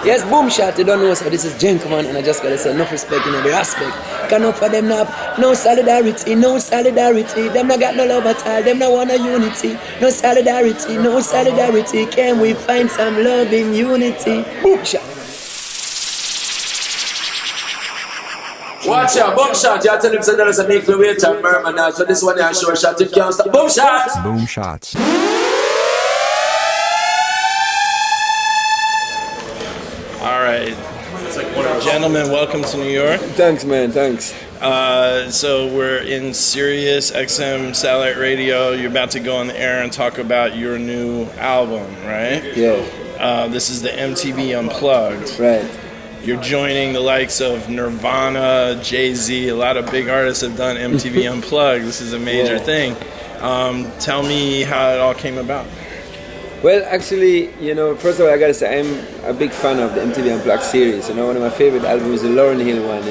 Yes, boom shot, you don't know, so this is gentleman, and I just gotta say enough respect, the respect. Can enough for them not have no solidarity, no solidarity. Them not got no love at all, them not want a unity. No solidarity, no solidarity. Can we find some love in unity? Boom shot. Watch out, boom shot. You tell him that there's a make the way to murmur now. So this one, you sure shot, it can't stop. Boom shot! Boom shots. All right. Gentlemen, welcome to New York. Thanks, man, thanks. So we're in Sirius XM Satellite Radio. You're about to go on the air and talk about your new album, right? Yeah. This is the MTV Unplugged. Right. You're joining the likes of Nirvana, Jay-Z. A lot of big artists have done MTV Unplugged. This is a major thing. Tell me how it all came about. Well, actually, first of all, I gotta say I'm a big fan of the MTV Unplugged series. One of my favorite albums is the Lauryn Hill one.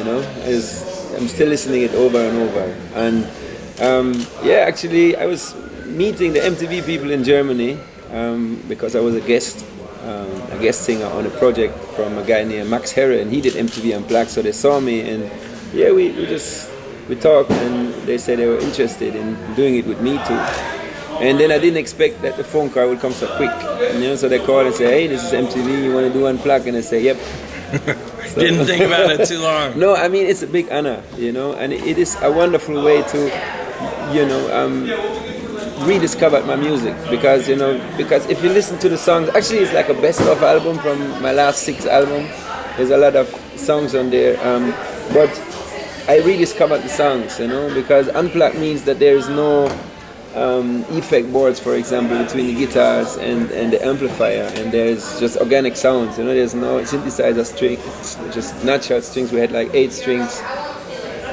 I'm still listening it over and over. And actually, I was meeting the MTV people in Germany because I was a guest singer on a project from a guy named Max Herre, and he did MTV Unplugged. So they saw me, and we talked, and they said they were interested in doing it with me too. And then I didn't expect that the phone call would come so quick. So they called and said, "Hey, this is MTV. You want to do Unplugged?" And I say, "Yep." So, didn't think about it too long. No, I mean it's a big honor, and it is a wonderful way to, rediscover my music because if you listen to the songs, actually it's like a best-of album from my last 6 albums. There's a lot of songs on there, but I rediscovered the songs, because Unplugged means that there is no effect boards, for example, between the guitars and the amplifier, and there's just organic sounds. There's no synthesizer strings, just natural strings. We had like 8 strings.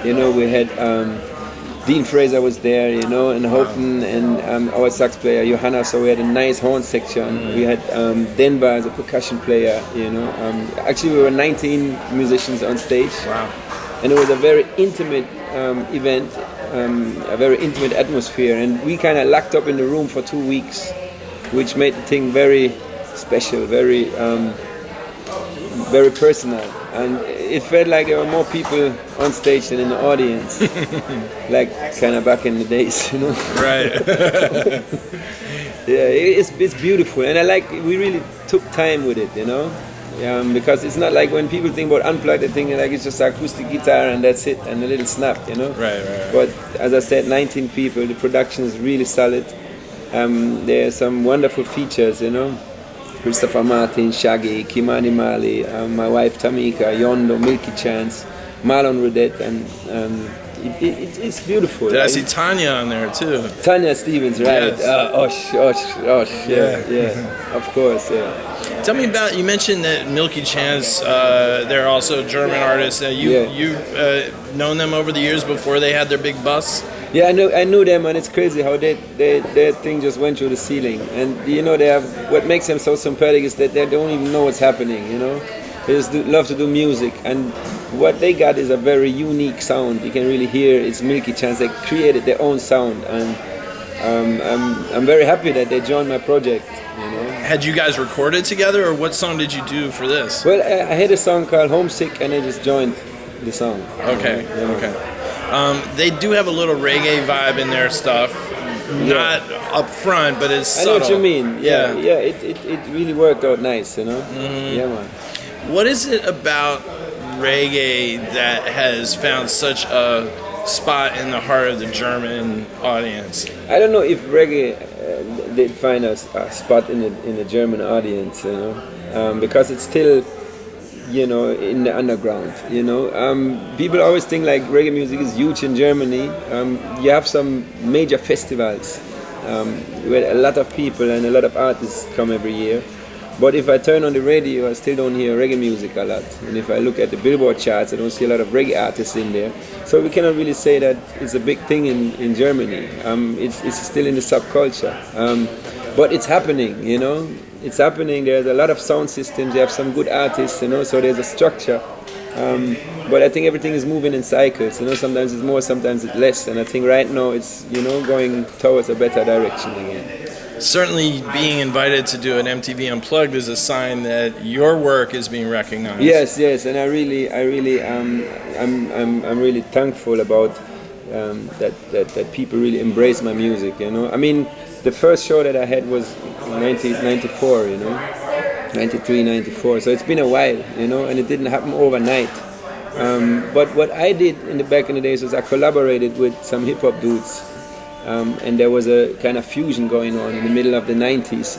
We had Dean Fraser was there, and Houghton, and our sax player Johanna. So we had a nice horn section. We had Denver as a percussion player. Actually we were 19 musicians on stage. Wow. And it was a very intimate event. A very intimate atmosphere, and we kind of locked up in the room for 2 weeks, which made the thing very special, very personal, and it felt like there were more people on stage than in the audience, like kind of back in the days, Right. Yeah, it's beautiful, and we really took time with it, because it's not like when people think about Unplugged, they think like it's just acoustic guitar and that's it, and a little snap, Right. But as I said, 19 people, the production is really solid. There are some wonderful features, Christopher Martin, Shaggy, Kimani Mali, my wife Tamika, Yondo, Milky Chance, Marlon Rudette, and it's beautiful. Did I see Tanya on there too? Tanya Stevens, right? Yes. Yeah, of course, yeah. Tell me about, you mentioned that Milky Chance, they're also German artists. You've known them over the years before they had their big bus? Yeah, I knew them, and it's crazy how their thing just went through the ceiling. And they have, what makes them so sympathetic is that they don't even know what's happening, They just love to do music, and what they got is a very unique sound. You can really hear it's Milky Chance. They created their own sound, and I'm very happy that they joined my project. Had you guys recorded together, or what song did you do for this? Well, I had a song called Homesick, and I just joined the song. Okay. They do have a little reggae vibe in their stuff. Not up front, but it's subtle. I know what you mean. Yeah. It really worked out nice, Mm-hmm. Yeah, man. What is it about reggae that has found such a spot in the heart of the German audience? I don't know if reggae did find a spot in the German audience, because it's still, in the underground. People always think like reggae music is huge in Germany. You have some major festivals where a lot of people and a lot of artists come every year. But if I turn on the radio, I still don't hear reggae music a lot. And if I look at the Billboard charts, I don't see a lot of reggae artists in there. So we cannot really say that it's a big thing in Germany. It's still in the subculture. But it's happening, It's happening. There's a lot of sound systems. You have some good artists, so there's a structure. But I think everything is moving in cycles. Sometimes it's more, sometimes it's less. And I think right now it's, going towards a better direction again. certainly being invited to do an MTV Unplugged is a sign that your work is being recognized. Yes, yes, and I'm really thankful about that people really embrace my music. You know, I mean, the first show that I had was 1994. You know, 93, 94. So it's been a while. You know, and it didn't happen overnight. But what I did back in the days was I collaborated with some hip hop dudes. And there was a kind of fusion going on in the middle of the 90s.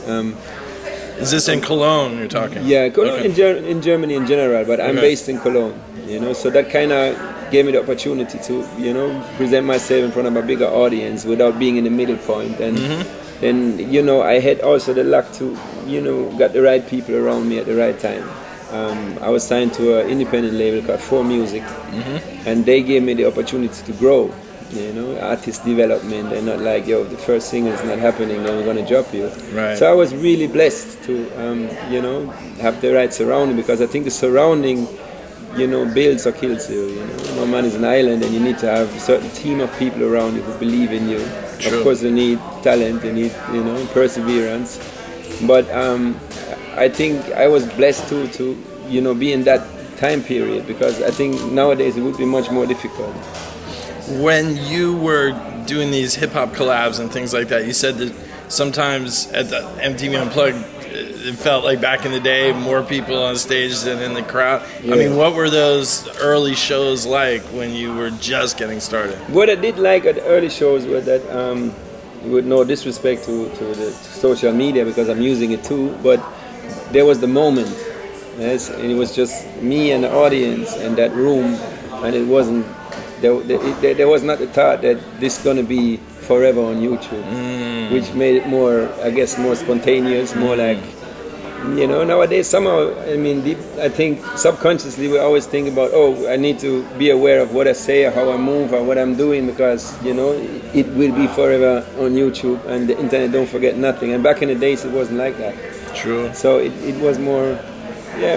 Is this in Cologne you're talking? Yeah, Cologne Okay. in Germany in general, but I'm based in Cologne, you know, so that kind of gave me the opportunity to, you know, present myself in front of a bigger audience without being in the middle point. And then, you know, I had also the luck to, you know, got the right people around me at the right time. I was signed to an independent label called 4 Music, and they gave me the opportunity to grow. You know, artist development. They're not like, yo, if the first single is not happening, then we're gonna drop you. Right. So I was really blessed to, you know, have the right surrounding, because I think the surrounding, you know, builds or kills you. You know, no man is an island, and you need to have a certain team of people around you who believe in you. True. Of course, you need talent, you need, you know, perseverance. But I think I was blessed to, you know, be in that time period, because I think nowadays it would be much more difficult. When you were doing these hip hop collabs and things like that, you said that sometimes at the MTV Unplugged, it felt like back in the day, more people on stage than in the crowd. Yeah. I mean, what were those early shows like when you were just getting started? What I did like at the early shows was that, with no disrespect to the social media, because I'm using it too, but there was the moment, yes, and it was just me and the audience and that room, and it wasn't. There was not the thought that this is going to be forever on YouTube, which made it more, I guess, more spontaneous, more like, you know, nowadays somehow, I mean, I think subconsciously we always think about, oh, I need to be aware of what I say or how I move or what I'm doing, because, you know, it will be forever on YouTube and the internet don't forget nothing. And back in the days it wasn't like that. True. So it was more,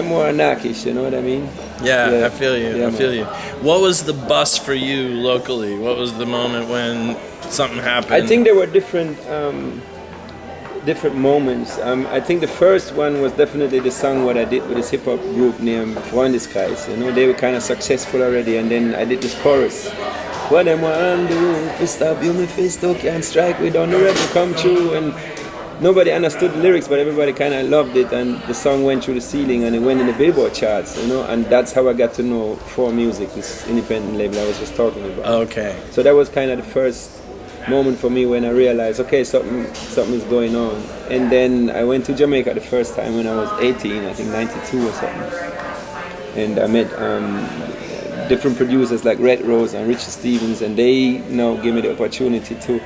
more anarchish, you know what I mean? Yeah, I feel you. Yeah, I feel you. What was the bust for you locally? What was the moment when something happened? I think there were different moments. I think the first one was definitely the song what I did with this hip hop group named Skies. You know, they were kind of successful already, and then I did this chorus. What am I do? If stop you, me fist can't strike. We don't know where to come true, and nobody understood the lyrics, but everybody kind of loved it, and the song went through the ceiling and it went in the Billboard charts, you know, and that's how I got to know 4 Music, this independent label I was just talking about. Okay. So that was kind of the first moment for me when I realized, okay, something is going on. And then I went to Jamaica the first time when I was 18, I think 92 or something. And I met different producers like Red Rose and Richie Stevens, and they, you know, gave me the opportunity to,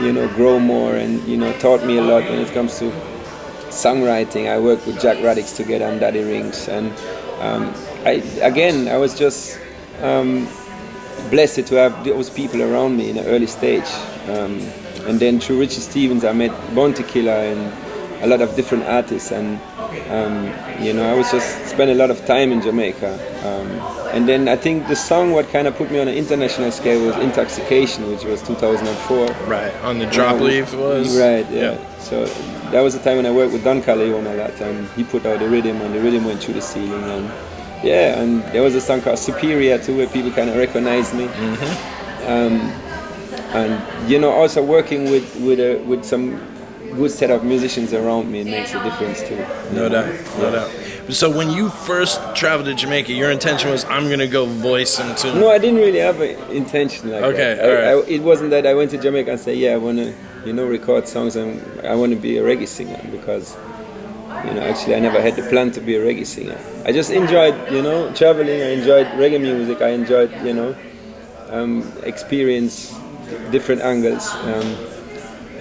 you know, grow more, and, you know, taught me a lot when it comes to songwriting. I worked with Jack Radix together on Daddy Rings, and I was just blessed to have those people around me in the early stage. And then through Richie Stevens I met Bounty Killer and a lot of different artists, and you know, I was just spent a lot of time in Jamaica. And then I think the song what kind of put me on an international scale was Intoxication, which was 2004. Right, on the Drop Leaf was? Right, yeah. So that was the time when I worked with Don Corleone a lot, and he put out the rhythm, and the rhythm went through the ceiling. And yeah, and there was a song called Superior too, where people kind of recognized me. And you know, also working with some good set of musicians around me, it makes a difference too. No doubt. So when you first traveled to Jamaica, your intention was, I'm going to go voice some tunes? No, I didn't really have an intention like that. Okay, all right. It wasn't that I went to Jamaica and said, yeah, I want to, you know, record songs and I want to be a reggae singer, because, you know, actually I never had the plan to be a reggae singer. I just enjoyed, you know, traveling. I enjoyed reggae music. I enjoyed, you know, experience different angles.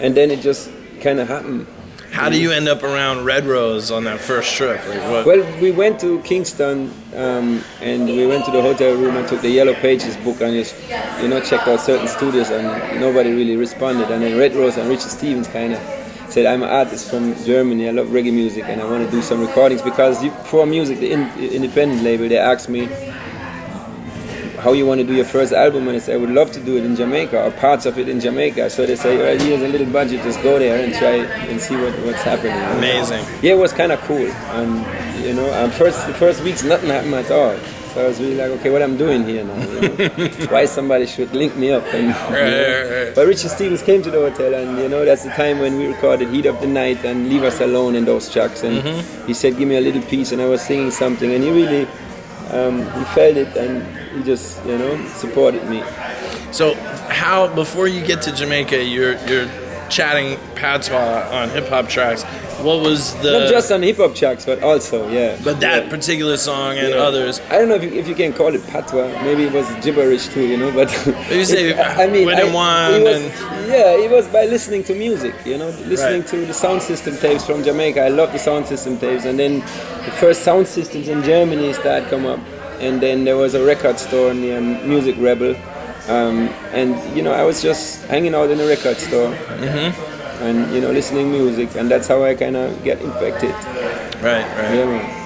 And then it just kind of happened. How do you end up around Red Rose on that first trip? Like what? Well, we went to Kingston, and we went to the hotel room and took the Yellow Pages book and just, you know, checked out certain studios, and nobody really responded. And then Red Rose and Richie Stevens kind of said, I'm an artist from Germany, I love reggae music, and I want to do some recordings, because 4 Music, the independent label, they asked me, how you want to do your first album? And I said, I would love to do it in Jamaica, or parts of it in Jamaica. So they say, well, here's a little budget, just go there and try and see what's happening. Amazing. Yeah, it was kind of cool. And, you know, the first weeks, nothing happened at all. So I was really like, okay, what I'm doing here now? You know? Why somebody should link me up? And, Right. But Richie Stevens came to the hotel, and you know that's the time when we recorded "Heat of the Night" and "Leave Us Alone" and those tracks. And he said, "Give me a little piece," and I was singing something, and he really he felt it, and he just supported me. So how, before you get to Jamaica, you're chatting patois on hip hop tracks. What was the... Not just on hip hop tracks, but also, yeah. But that particular song and others. I don't know if you can call it patois. Maybe it was gibberish too, but... You say, it was by listening to music, listening to the sound system tapes from Jamaica. I love the sound system tapes. And then the first sound systems in Germany started come up. And then there was a record store near Music Rebel. And I was just hanging out in a record store. And listening music, and that's how I kind of get infected. Right. Yeah, man.